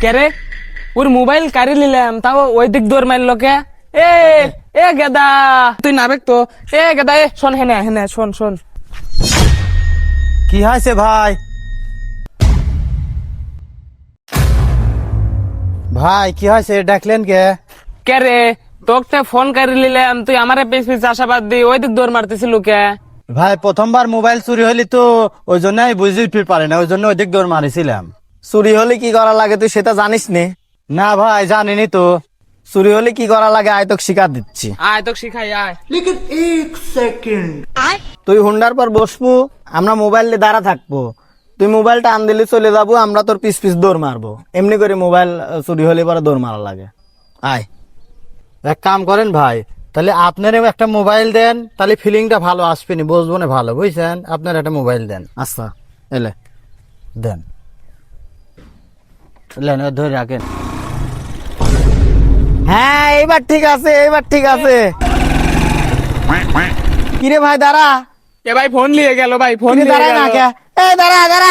কে রে ওর মোবাইল কারি নিলাম তাও ওই দিক দৌড় মারলো কে? এ এ গেদা তুই নাবেক তো। এ গেদা এ শোন হেনে হেনে শোন শোন। কি হয়েছে ভাই? ভাই কি হয়েছে, ডাকলেন কে? কে রে তোকে ফোন কারি নিলাম তুই আমারে পিছ পিছ আশাবাদ দি ওই দিক দৌড় মারতেছিল কে? ভাই প্রথমবার মোবাইল চুরি হলি তো ওই জন্য আমি বুঝে উঠতে পারি না, ওই জন্য ওইদিক দৌড় মারিছিলাম। চুরি হলে কি করা লাগে তুই সেটা জানিস নে? না ভাই জানিনি তো। চুরি হলে কি করা লাগে আয় তোকে শিখা দিচ্ছি। আয় তোকে শিখাই আয়। তুই হুন্ডার পর বসবো, আমরা মোবাইল নিয়ে দাঁড়া থাকবো। তুই মোবাইলটা আন দিলে চলে যাবো, আমরা তোর পিছ পিছ দৌড় মারবো। এমনি করে মোবাইল চুরি হলে পরে দৌড় মারা লাগে। আয়। এক কাম করেন ভাই, তাহলে আপনারও একটা মোবাইল দেন, তাহলে ফিলিংটা ভালো আসবে নি, বুঝবো না ভালো, বুঝছেন? আপনার একটা মোবাইল দেন। আচ্ছা এলে দেন, লেন ধরে রাখেন। হ্যাঁ এইবার ঠিক আছে, এইবার ঠিক আছে। কিরে ভাই দাঁড়া, এ ভাই ফোন নিয়ে গেল ভাই ফোন কিরে নিয়ে দাঁড়া না গেল। কে? এই দাঁড়া দাঁড়া।